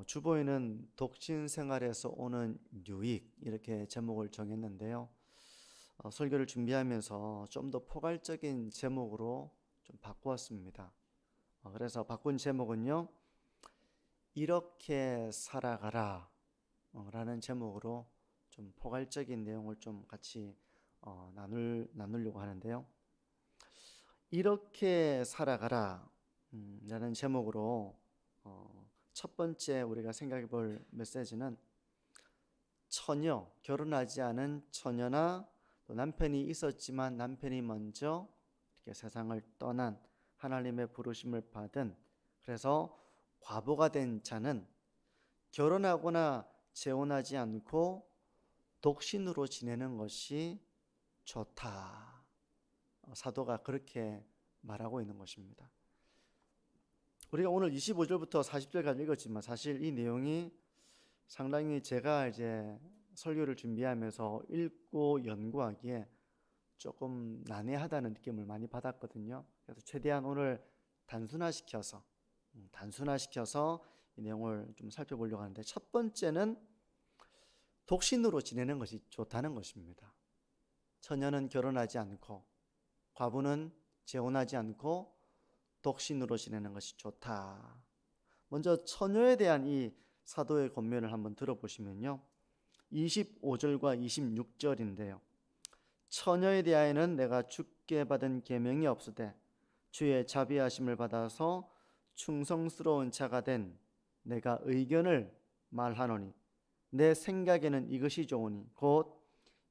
주보에는 독신 생활에서 오는 유익 이렇게 제목을 정했는데요. 설교를 준비하면서 좀 더 포괄적인 제목으로 좀 바꾸었습니다. 그래서 바꾼 제목은요, 이렇게 살아가라 라는 제목으로 좀 포괄적인 내용을 좀 같이 나누려고 하는데요. 이렇게 살아가라 라는 제목으로 첫 번째 우리가 생각해 볼 메시지는 처녀, 결혼하지 않은 처녀나 또 남편이 있었지만 남편이 먼저 이렇게 세상을 떠난 하나님의 부르심을 받은, 그래서 과부가 된 자는 결혼하거나 재혼하지 않고 독신으로 지내는 것이 좋다. 사도가 그렇게 말하고 있는 것입니다. 우리가 오늘 25절부터 40절까지 읽었지만 사실 이 내용이 상당히 제가 이제 설교를 준비하면서 읽고 연구하기에 조금 난해하다는 느낌을 많이 받았거든요. 그래서 최대한 오늘 단순화시켜서 이 내용을 좀 살펴보려고 하는데, 첫 번째는 독신으로 지내는 것이 좋다는 것입니다. 처녀는 결혼하지 않고 과부는 재혼하지 않고 독신으로 지내는 것이 좋다. 먼저 처녀에 대한 이 사도의 권면을 한번 들어보시면요, 25절과 26절인데요. 처녀에 대하여는 내가 주께 받은 계명이 없으되 주의 자비하심을 받아서 충성스러운 자가 된 내가 의견을 말하노니 내 생각에는 이것이 좋으니 곧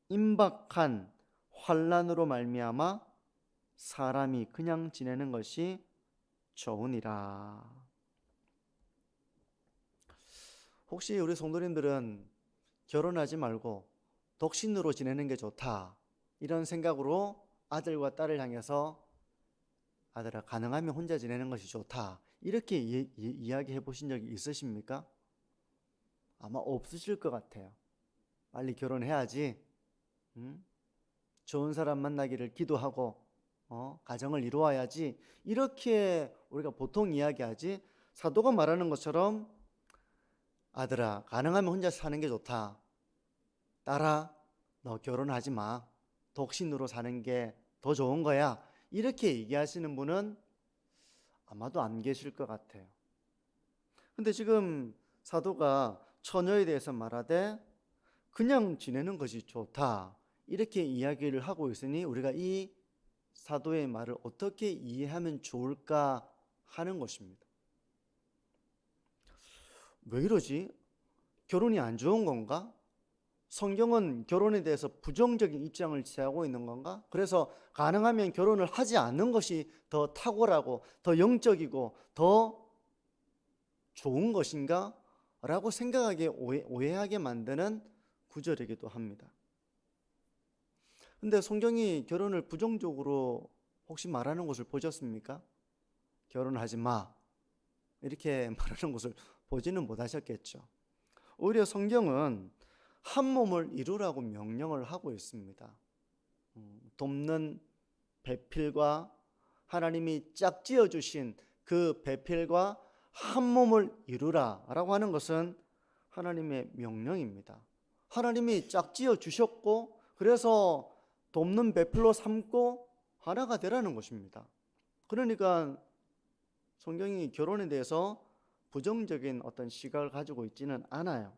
임박한 환난으로 말미암아 사람이 그냥 지내는 것이 좋으니라. 혹시 우리 성도님들은 결혼하지 말고 독신으로 지내는 게 좋다, 이런 생각으로 아들과 딸을 향해서 아들아, 가능하면 혼자 지내는 것이 좋다, 이렇게 이야기해 보신 적이 있으십니까? 아마 없으실 것 같아요. 빨리 결혼해야지, 좋은 사람 만나기를 기도하고 가정을 이루어야지, 이렇게 우리가 보통 이야기하지, 사도가 말하는 것처럼 아들아, 가능하면 혼자 사는 게 좋다, 딸아, 너 결혼하지 마, 독신으로 사는 게 더 좋은 거야, 이렇게 얘기하시는 분은 아마도 안 계실 것 같아요. 근데 지금 사도가 처녀에 대해서 말하되 그냥 지내는 것이 좋다, 이렇게 이야기를 하고 있으니 우리가 이 사도의 말을 어떻게 이해하면 좋을까 하는 것입니다. 왜 이러지? 결혼이 안 좋은 건가? 성경은 결혼에 대해서 부정적인 입장을 취하고 있는 건가? 그래서 가능하면 결혼을 하지 않는 것이 더 탁월하고 더 영적이고 더 좋은 것인가? 라고 생각하게 오해하게 만드는 구절이기도 합니다. 근데 성경이 결혼을 부정적으로 혹시 말하는 것을 보셨습니까? 결혼하지 마, 이렇게 말하는 것을 보지는 못하셨겠죠. 오히려 성경은 한 몸을 이루라고 명령을 하고 있습니다. 돕는 배필과 하나님이 짝지어 주신 그 배필과 한 몸을 이루라 라고 하는 것은 하나님의 명령입니다. 하나님이 짝지어 주셨고, 그래서 돕는 배필로 삼고 하나가 되라는 것입니다. 그러니까 성경이 결혼에 대해서 부정적인 어떤 시각을 가지고 있지는 않아요.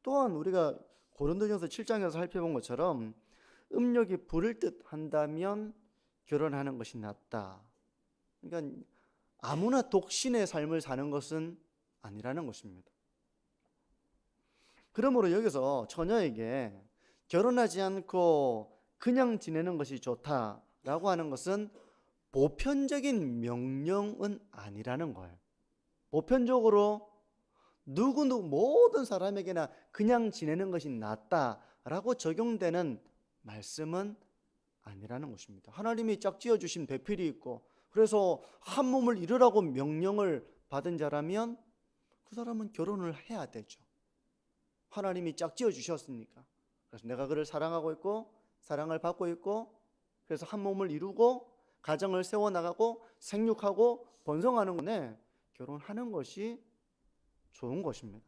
또한 우리가 고린도전서 7장에서 살펴본 것처럼 음욕이 부를 듯 한다면 결혼하는 것이 낫다. 그러니까 아무나 독신의 삶을 사는 것은 아니라는 것입니다. 그러므로 여기서 처녀에게 결혼하지 않고 그냥 지내는 것이 좋다라고 하는 것은 보편적인 명령은 아니라는 거예요. 보편적으로 모든 사람에게나 그냥 지내는 것이 낫다라고 적용되는 말씀은 아니라는 것입니다. 하나님이 짝지어 주신 배필이 있고, 그래서 한 몸을 이루라고 명령을 받은 자라면 그 사람은 결혼을 해야 되죠. 하나님이 짝지어 주셨으니까. 그래서 내가 그를 사랑하고 있고 사랑을 받고 있고, 그래서 한 몸을 이루고 가정을 세워나가고 생육하고 번성하는 것에 결혼하는 것이 좋은 것입니다.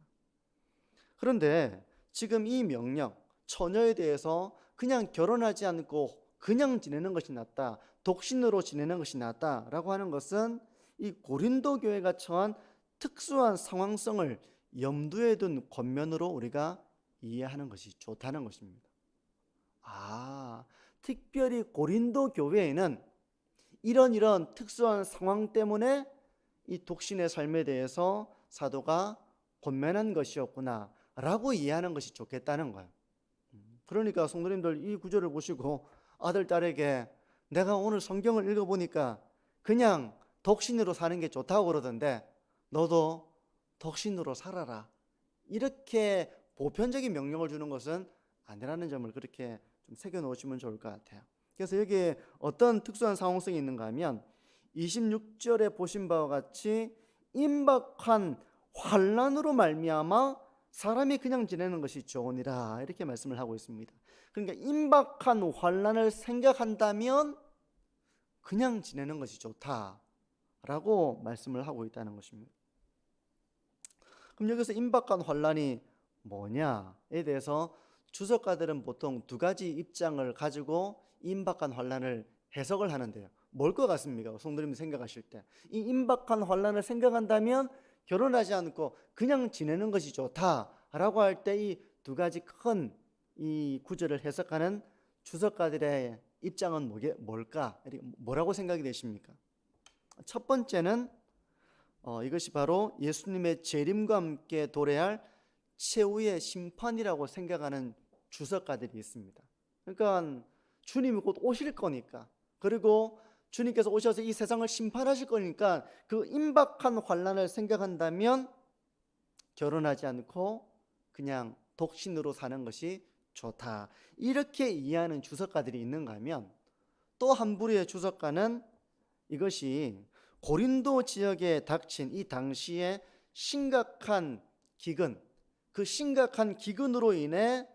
그런데 지금 이 명령, 처녀에 대해서 그냥 결혼하지 않고 그냥 지내는 것이 낫다, 독신으로 지내는 것이 낫다라고 하는 것은 이 고린도 교회가 처한 특수한 상황성을 염두에 둔 권면으로 우리가 이해하는 것이 좋다는 것입니다. 특별히 고린도 교회에는 이런 특수한 상황 때문에 이 독신의 삶에 대해서 사도가 권면한 것이었구나 라고 이해하는 것이 좋겠다는 거예요. 그러니까 성도님들, 이 구절을 보시고 아들, 딸에게 내가 오늘 성경을 읽어보니까 그냥 독신으로 사는 게 좋다고 그러던데 너도 독신으로 살아라, 이렇게 보편적인 명령을 주는 것은 아니라는 점을 그렇게 좀 새겨놓으시면 좋을 것 같아요. 그래서 여기에 어떤 특수한 상황성이 있는가 하면 26절에 보신 바와 같이 임박한 환난으로 말미암아 사람이 그냥 지내는 것이 좋으니라, 이렇게 말씀을 하고 있습니다. 그러니까 임박한 환난을 생각한다면 그냥 지내는 것이 좋다라고 말씀을 하고 있다는 것입니다. 그럼 여기서 임박한 환난이 뭐냐에 대해서 주석가들은 보통 두 가지 입장을 가지고 임박한 환난을 해석을 하는데요. 뭘 것 같습니까? 성도님이 생각하실 때 이 임박한 환난을 생각한다면 결혼하지 않고 그냥 지내는 것이 좋다라고 할 때 이 두 가지 큰 이 구절을 해석하는 주석가들의 입장은 뭘까? 뭐라고 생각이 되십니까? 첫 번째는 이것이 바로 예수님의 재림과 함께 도래할 최후의 심판이라고 생각하는 주석가들이 있습니다. 그러니까 주님이 곧 오실 거니까, 그리고 주님께서 오셔서 이 세상을 심판하실 거니까 그 임박한 환난을 생각한다면 결혼하지 않고 그냥 독신으로 사는 것이 좋다, 이렇게 이해하는 주석가들이 있는가 하면, 또 한 부류의 주석가는 이것이 고린도 지역에 닥친 이 당시에 심각한 기근, 그 심각한 기근으로 인해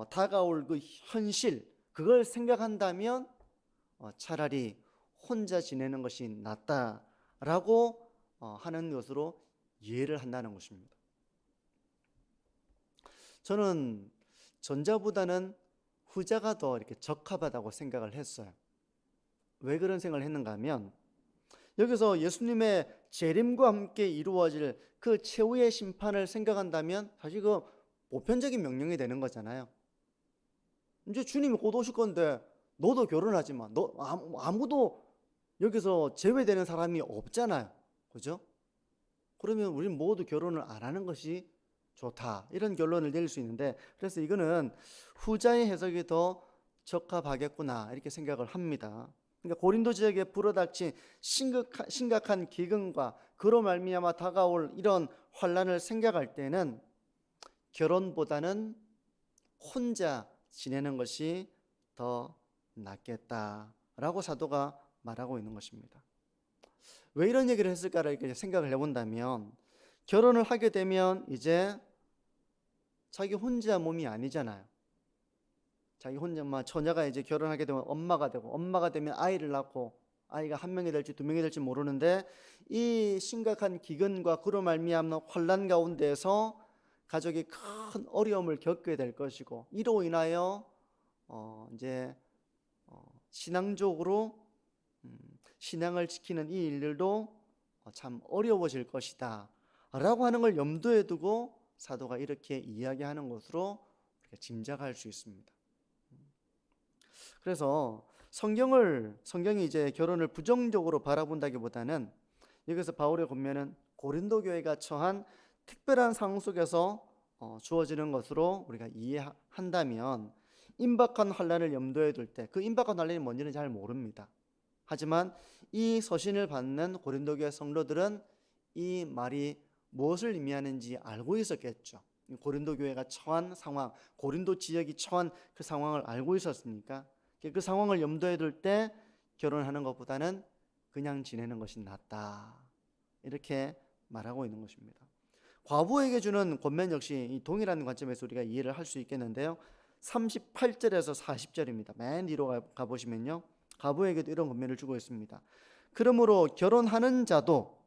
다가올 그 현실, 그걸 생각한다면 차라리 혼자 지내는 것이 낫다라고 하는 것으로 이해를 한다는 것입니다. 저는 전자보다는 후자가 더 이렇게 적합하다고 생각을 했어요. 왜 그런 생각을 했는가 하면, 여기서 예수님의 재림과 함께 이루어질 그 최후의 심판을 생각한다면 사실 그 보편적인 명령이 되는 거잖아요. 이제 주님이 곧 오실 건데 너도 결혼하지 마. 너 아무도 여기서 제외되는 사람이 없잖아요. 그죠? 그러면 우리는 모두 결혼을 안 하는 것이 좋다, 이런 결론을 내릴 수 있는데, 그래서 이거는 후자의 해석이 더 적합하겠구나, 이렇게 생각을 합니다. 그러니까 고린도 지역에 불어닥친 심각한 기근과 그로 말미암아 다가올 이런 환난을 생각할 때는 결혼보다는 혼자 지내는 것이 더 낫겠다라고 사도가 말하고 있는 것입니다. 왜 이런 얘기를 했을까를 이렇게 생각을 해본다면, 결혼을 하게 되면 이제 자기 혼자 몸이 아니잖아요. 자기 혼자, 처녀가 이제 결혼하게 되면 엄마가 되고, 엄마가 되면 아이를 낳고, 아이가 한 명이 될지 두 명이 될지 모르는데 이 심각한 기근과 그로 말미암는 환난 가운데서 가족이 큰 어려움을 겪게 될 것이고, 이로 인하여 이제 신앙적으로 신앙을 지키는 이 일들도 참 어려워질 것이다 라고 하는 걸 염두에 두고 사도가 이렇게 이야기하는 것으로 짐작할 수 있습니다. 그래서 성경이 이제 결혼을 부정적으로 바라본다기보다는 여기서 바울의 권면은 고린도 교회가 처한 특별한 상황 속에서 주어지는 것으로 우리가 이해한다면, 임박한 환난을 염두에 둘 때 그 임박한 환난이 뭔지는 잘 모릅니다. 하지만 이 서신을 받는 고린도 교회 성도들은 이 말이 무엇을 의미하는지 알고 있었겠죠. 고린도 교회가 처한 상황, 고린도 지역이 처한 그 상황을 알고 있었으니까 그 상황을 염두에 둘 때 결혼하는 것보다는 그냥 지내는 것이 낫다, 이렇게 말하고 있는 것입니다. 과부에게 주는 권면 역시 이 동일한 관점에서 우리가 이해를 할 수 있겠는데요. 38절에서 40절입니다. 맨 뒤로 가보시면요, 과부에게도 이런 권면을 주고 있습니다. 그러므로 결혼하는 자도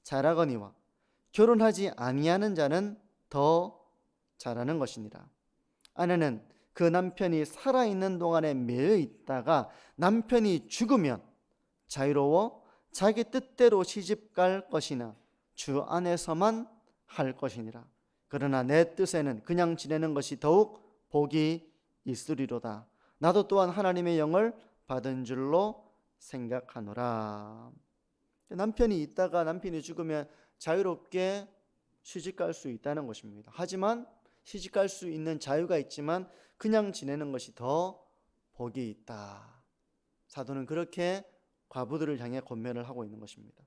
잘하거니와 결혼하지 아니하는 자는 더 잘하는 것이니라. 아내는 그 남편이 살아있는 동안에 매여 있다가 남편이 죽으면 자유로워 자기 뜻대로 시집갈 것이나 주 안에서만 할 것이니라. 그러나 내 뜻에는 그냥 지내는 것이 더욱 복이 있으리로다. 나도 또한 하나님의 영을 받은 줄로 생각하노라. 남편이 있다가 남편이 죽으면 자유롭게 시집갈 수 있다는 것입니다. 하지만 시집갈 수 있는 자유가 있지만 그냥 지내는 것이 더 복이 있다. 사도는 그렇게 과부들을 향해 권면을 하고 있는 것입니다.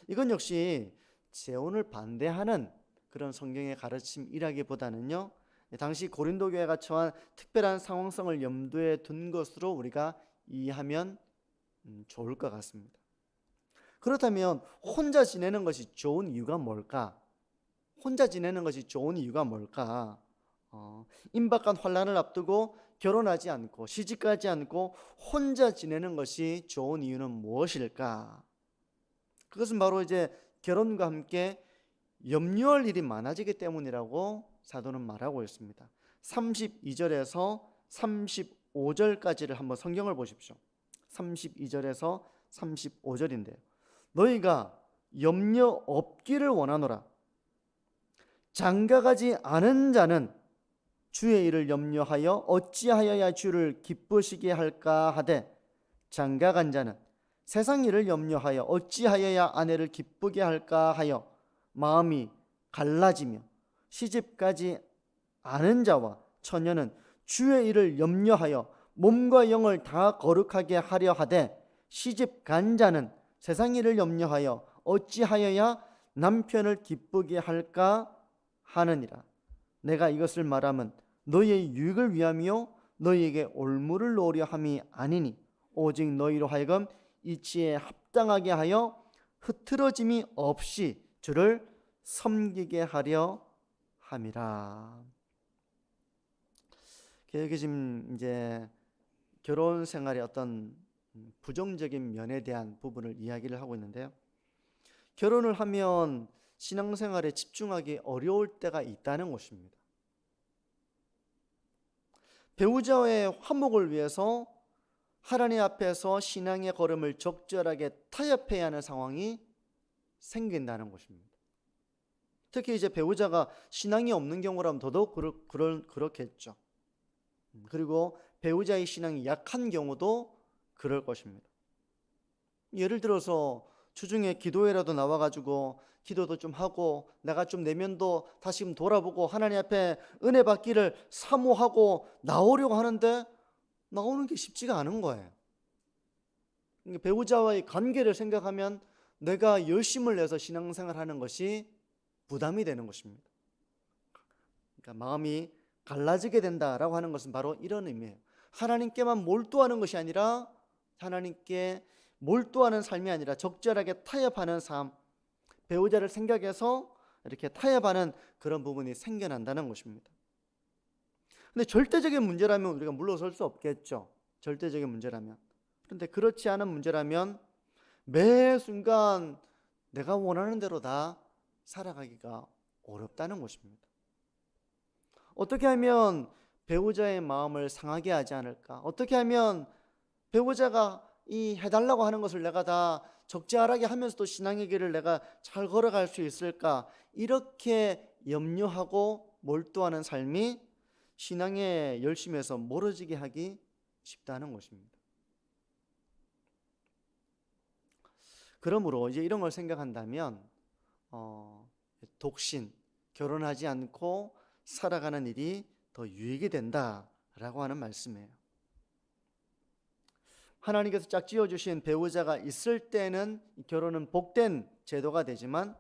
이건 역시 재혼을 반대하는 그런 성경의 가르침이라기보다는요, 당시 고린도 교회가 처한 특별한 상황성을 염두에 둔 것으로 우리가 이해하면 좋을 것 같습니다. 그렇다면 혼자 지내는 것이 좋은 이유가 뭘까? 혼자 지내는 것이 좋은 이유가 뭘까? 임박한 환란을 앞두고 결혼하지 않고 시집가지 않고 혼자 지내는 것이 좋은 이유는 무엇일까? 그것은 바로 이제 결혼과 함께 염려할 일이 많아지기 때문이라고 사도는 말하고 있습니다. 32절에서 35절까지를 한번 성경을 보십시오. 32절에서 35절인데요. 너희가 염려 없기를 원하노라. 장가가지 않은 자는 주의 일을 염려하여 어찌하여야 주를 기쁘시게 할까 하되, 장가간 자는 세상 일을 염려하여 어찌하여야 아내를 기쁘게 할까 하여 마음이 갈라지며, 시집가지 않은 자와 처녀는 주의 일을 염려하여 몸과 영을 다 거룩하게 하려 하되, 시집간 자는 세상 일을 염려하여 어찌하여야 남편을 기쁘게 할까 하느니라. 내가 이것을 말하면 너희의 유익을 위함이요 너희에게 올무를 놓으려 함이 아니니, 오직 너희로 하여금 이치에 합당하게 하여 흐트러짐이 없이 주를 섬기게 하려 함이라. 여기 지금 이제 결혼 생활의 어떤 부정적인 면에 대한 부분을 이야기를 하고 있는데요. 결혼을 하면 신앙생활에 집중하기 어려울 때가 있다는 것입니다. 배우자의 화목을 위해서 하나님 앞에서 신앙의 걸음을 적절하게 타협해야 하는 상황이 생긴다는 것입니다. 특히 이제 배우자가 신앙이 없는 경우라면 더더욱 그렇겠죠. 그리고 배우자의 신앙이 약한 경우도 그럴 것입니다. 예를 들어서 주중에 기도회라도 나와가지고 기도도 좀 하고 내가 좀 내면도 다시 좀 돌아보고 하나님 앞에 은혜 받기를 사모하고 나오려고 하는데 나오는 게 쉽지가 않은 거예요. 배우자와의 관계를 생각하면 내가 열심을 내서 신앙생활하는 것이 부담이 되는 것입니다. 그러니까 마음이 갈라지게 된다라고 하는 것은 바로 이런 의미예요. 하나님께만 몰두하는 것이 아니라, 하나님께 몰두하는 삶이 아니라 적절하게 타협하는 삶, 배우자를 생각해서 이렇게 타협하는 그런 부분이 생겨난다는 것입니다. 근데 절대적인 문제라면 우리가 물러설 수 없겠죠. 절대적인 문제라면. 그런데 그렇지 않은 문제라면 매 순간 내가 원하는 대로 다 살아가기가 어렵다는 것입니다. 어떻게 하면 배우자의 마음을 상하게 하지 않을까? 어떻게 하면 배우자가 이 해달라고 하는 것을 내가 다 적절하게 하면서도 신앙의 길을 내가 잘 걸어갈 수 있을까? 이렇게 염려하고 몰두하는 삶이 신앙의 열심에서 멀어지게 하기 쉽다는 것입니다. 그러므로 이제 이런 걸 생각한다면 독신, 결혼하지 않고 살아가는 일이 더 유익이 된다라고 하는 말씀이에요. 하나님께서 짝 지어주신 배우자가 있을 때는 결혼은 복된 제도가 되지만,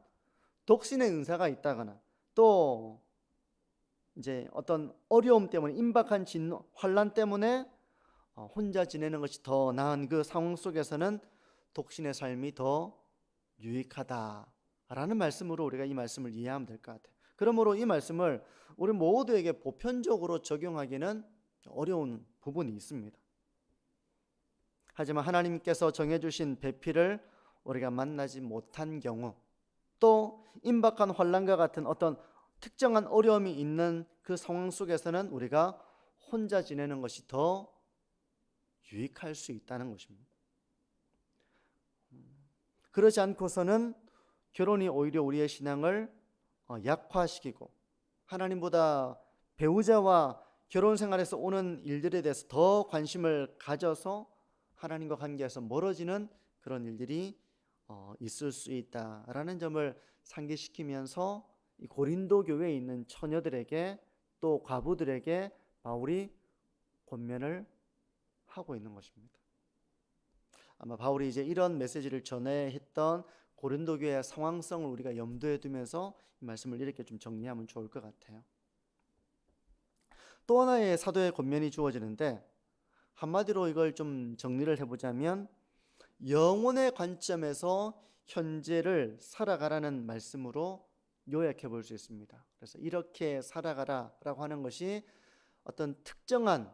독신의 은사가 있다거나 또 이제 어떤 어려움 때문에, 임박한 환란 때문에 혼자 지내는 것이 더 나은 그 상황 속에서는 독신의 삶이 더 유익하다라는 말씀으로 우리가 이 말씀을 이해하면 될 것 같아요. 그러므로 이 말씀을 우리 모두에게 보편적으로 적용하기는 어려운 부분이 있습니다. 하지만 하나님께서 정해주신 배필을 우리가 만나지 못한 경우, 또 임박한 환난과 같은 어떤 특정한 어려움이 있는 그 상황 속에서는 우리가 혼자 지내는 것이 더 유익할 수 있다는 것입니다. 그러지 않고서는 결혼이 오히려 우리의 신앙을 약화시키고 하나님보다 배우자와 결혼 생활에서 오는 일들에 대해서 더 관심을 가져서 하나님과 관계에서 멀어지는 그런 일들이 있을 수 있다라는 점을 상기시키면서 이 고린도 교회에 있는 처녀들에게 또 과부들에게 바울이 권면을 하고 있는 것입니다. 아마 바울이 이제 이런 메시지를 전해 했던 고린도 교회의 상황성을 우리가 염두에 두면서 이 말씀을 이렇게 좀 정리하면 좋을 것 같아요. 또 하나의 사도의 권면이 주어지는데 한마디로 이걸 좀 정리를 해보자면 영혼의 관점에서 현재를 살아가라는 말씀으로 요약해 볼 수 있습니다. 그래서 이렇게 살아가라라고 하는 것이 어떤 특정한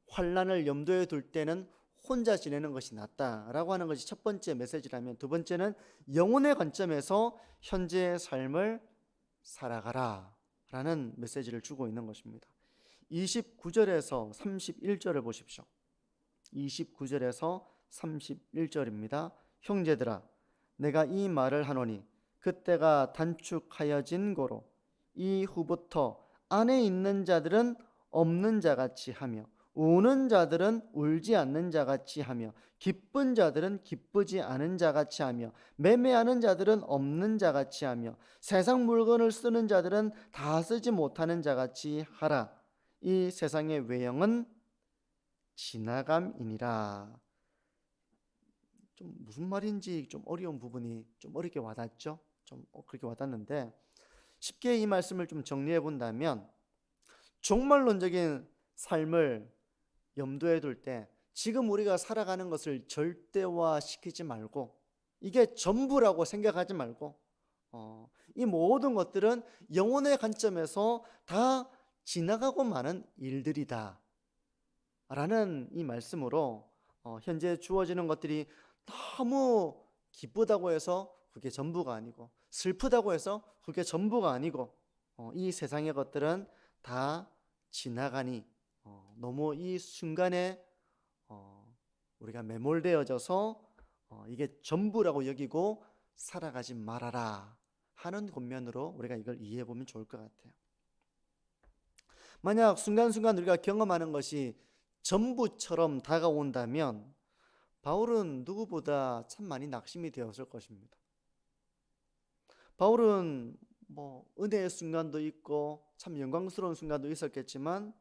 환난을 염두에 둘 때는 혼자 지내는 것이 낫다라고 하는 것이 첫 번째 메시지라면, 두 번째는 영혼의 관점에서 현재의 삶을 살아가라라는 메시지를 주고 있는 것입니다. 29절에서 31절을 보십시오. 29절에서 31절입니다. 형제들아, 내가 이 말을 하노니 그때가 단축하여진 고로 이후부터 안에 있는 자들은 없는 자같이 하며 우는 자들은 울지 않는 자같이 하며 기쁜 자들은 기쁘지 않은 자같이 하며 매매하는 자들은 없는 자같이 하며 세상 물건을 쓰는 자들은 다 쓰지 못하는 자같이 하라. 이 세상의 외형은 지나감이니라. 좀 무슨 말인지 좀 어려운 부분이 좀 어렵게 와닿죠. 좀 그렇게 와닿는데 쉽게 이 말씀을 좀 정리해 본다면 종말론적인 삶을 염두에 둘 때 지금 우리가 살아가는 것을 절대화시키지 말고 이게 전부라고 생각하지 말고 이 모든 것들은 영혼의 관점에서 다 지나가고 마는 일들이다 라는 이 말씀으로 현재 주어지는 것들이 너무 기쁘다고 해서 그게 전부가 아니고 슬프다고 해서 그게 전부가 아니고 이 세상의 것들은 다 지나가니 너무 이 순간에 우리가 매몰되어져서 이게 전부라고 여기고 살아가지 말아라 하는 권면으로 우리가 이걸 이해해 보면 좋을 것 같아요. 만약 순간순간 우리가 경험하는 것이 전부처럼 다가온다면 바울은 누구보다 참 많이 낙심이 되었을 것입니다. 바울은 은혜의 순간도 있고 참 영광스러운 순간도 있었겠지만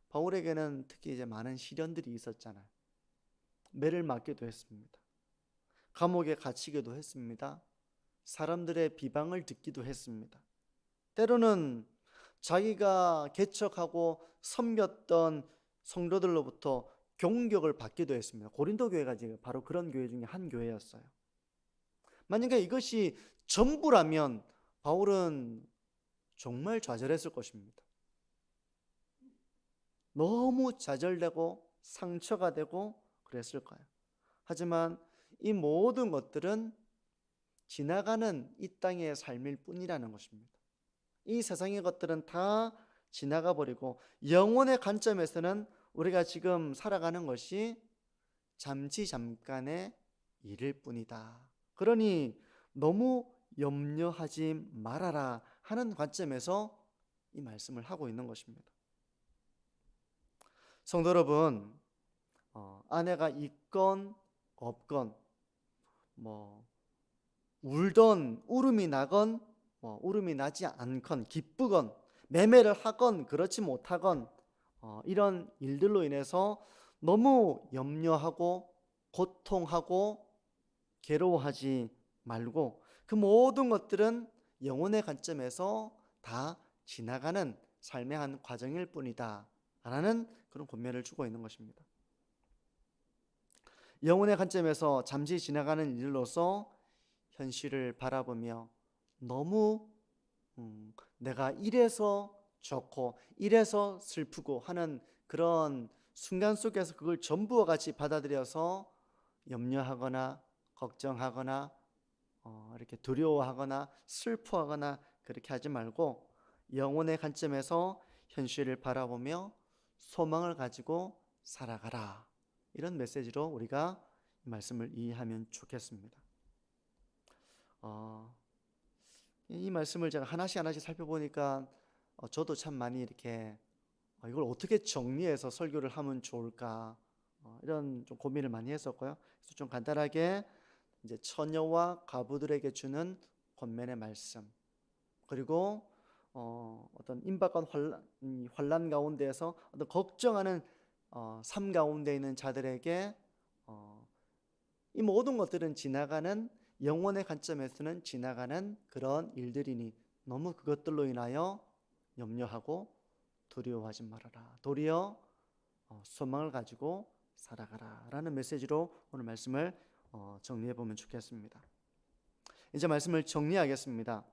바울에게는 특히 이제 많은 시련들이 있었잖아요. 매를 맞기도 했습니다. 감옥에 갇히기도 했습니다. 사람들의 비방을 듣기도 했습니다. 때로는 자기가 개척하고 섬겼던 성도들로부터 공격을 받기도 했습니다. 고린도 교회가 지금 바로 그런 교회 중에 한 교회였어요. 만약에 이것이 전부라면 바울은 정말 좌절했을 것입니다. 너무 좌절되고 상처가 되고 그랬을 거예요. 하지만 이 모든 것들은 지나가는 이 땅의 삶일 뿐이라는 것입니다. 이 세상의 것들은 다 지나가 버리고 영혼의 관점에서는 우리가 지금 살아가는 것이 잠시 잠깐의 일일 뿐이다. 그러니 너무 염려하지 말아라 하는 관점에서 이 말씀을 하고 있는 것입니다. 성도 여러분, 아내가 있건 없건 울던 울음이 나건 울음이 나지 않건 기쁘건 매매를 하건 그렇지 못하건 이런 일들로 인해서 너무 염려하고 고통하고 괴로워하지 말고 그 모든 것들은 영혼의 관점에서 다 지나가는 삶의 한 과정일 뿐이다 라는 그런 권면을 주고 있는 것입니다. 영혼의 관점에서 잠시 지나가는 일로서 현실을 바라보며 너무 내가 이래서 좋고 이래서 슬프고 하는 그런 순간 속에서 그걸 전부와 같이 받아들여서 염려하거나 걱정하거나 이렇게 두려워하거나 슬퍼하거나 그렇게 하지 말고 영혼의 관점에서 현실을 바라보며 소망을 가지고 살아가라. 이런 메시지로 우리가 이 말씀을 이해하면 좋겠습니다. 이 말씀을 제가 하나씩 하나씩 살펴보니까 저도 참 많이 이렇게 이걸 어떻게 정리해서 설교를 하면 좋을까 이런 좀 고민을 많이 했었고요. 그래서 좀 간단하게 이제 처녀와 과부들에게 주는 권면의 말씀, 그리고 어떤 임박한 환란 가운데에서 어떤 걱정하는 삶 가운데 있는 자들에게 이 모든 것들은 지나가는, 영혼의 관점에서는 지나가는 그런 일들이니 너무 그것들로 인하여 염려하고 두려워하지 말아라. 도리어 소망을 가지고 살아가라 라는 메시지로 오늘 말씀을 정리해 보면 좋겠습니다. 이제 말씀을 정리하겠습니다.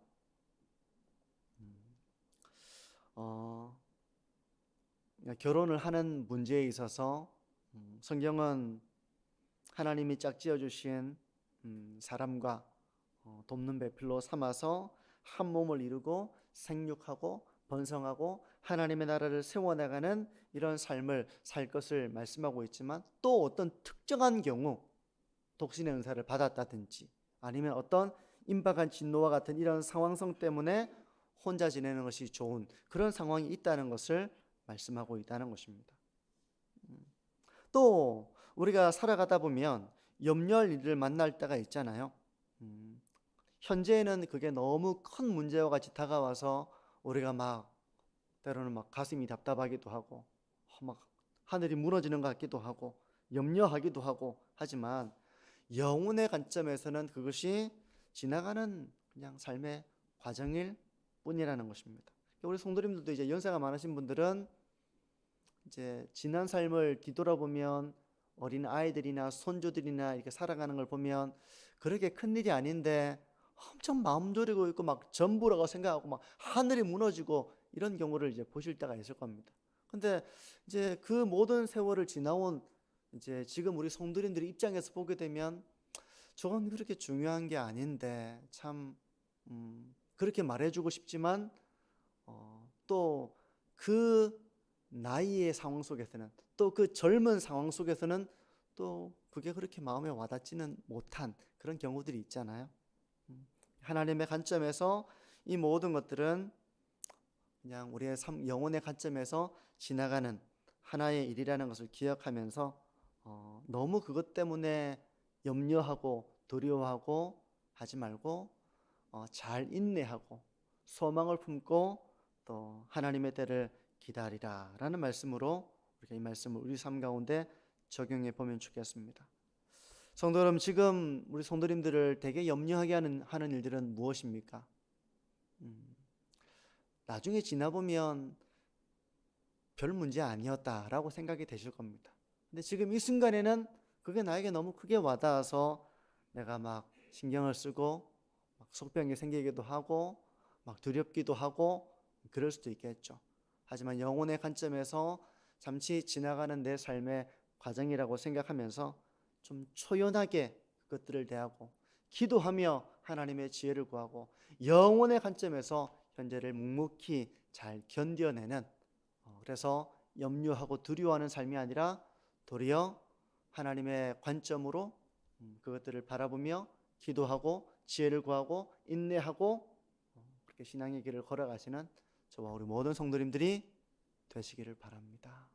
결혼을 하는 문제에 있어서 성경은 하나님이 짝지어 주신 사람과 돕는 배필로 삼아서 한 몸을 이루고 생육하고 번성하고 하나님의 나라를 세워나가는 이런 삶을 살 것을 말씀하고 있지만, 또 어떤 특정한 경우 독신의 은사를 받았다든지 아니면 어떤 임박한 진노와 같은 이런 상황성 때문에 혼자 지내는 것이 좋은 그런 상황이 있다는 것을 말씀하고 있다는 것입니다. 또 우리가 살아가다 보면 염려할 일을 만날 때가 있잖아요. 현재에는 그게 너무 큰 문제와 같이 다가와서 우리가 막 때로는 막 가슴이 답답하기도 하고 막 하늘이 무너지는 것 같기도 하고 염려하기도 하고 하지만, 영혼의 관점에서는 그것이 지나가는 그냥 삶의 과정일 뿐이라는 것입니다. 우리 성도님들도 이제 연세가 많으신 분들은 이제 지난 삶을 뒤돌아보면 어린 아이들이나 손주들이나 이렇게 살아가는 걸 보면 그렇게 큰 일이 아닌데 엄청 마음 졸이고 있고 막 전부라고 생각하고 막 하늘이 무너지고 이런 경우를 이제 보실 때가 있을 겁니다. 근데 이제 그 모든 세월을 지나온 이제 지금 우리 성도님들의 입장에서 보게 되면 저건 그렇게 중요한 게 아닌데 참 그렇게 말해주고 싶지만 또 그 나이의 상황 속에서는, 또 그 젊은 상황 속에서는 또 그게 그렇게 마음에 와닿지는 못한 그런 경우들이 있잖아요. 하나님의 관점에서 이 모든 것들은 그냥 우리의 영혼의 관점에서 지나가는 하나의 일이라는 것을 기억하면서 너무 그것 때문에 염려하고 두려워하고 하지 말고 잘 인내하고 소망을 품고 또 하나님의 때를 기다리라 라는 말씀으로 우리가 이 말씀을 우리 삶 가운데 적용해 보면 좋겠습니다. 성도 여러분, 지금 우리 성도님들을 되게 염려하게 하는 일들은 무엇입니까? 나중에 지나보면 별 문제 아니었다라고 생각이 되실 겁니다. 근데 지금 이 순간에는 그게 나에게 너무 크게 와닿아서 내가 막 신경을 쓰고 막 속병이 생기기도 하고 막 두렵기도 하고 그럴 수도 있겠죠. 하지만 영혼의 관점에서 잠시 지나가는 내 삶의 과정이라고 생각하면서 좀 초연하게 그것들을 대하고 기도하며 하나님의 지혜를 구하고 영혼의 관점에서 현재를 묵묵히 잘 견뎌내는, 그래서 염려하고 두려워하는 삶이 아니라 도리어 하나님의 관점으로 그것들을 바라보며 기도하고 지혜를 구하고 인내하고 그렇게 신앙의 길을 걸어가시는 저와 우리 모든 성도님들이 되시기를 바랍니다.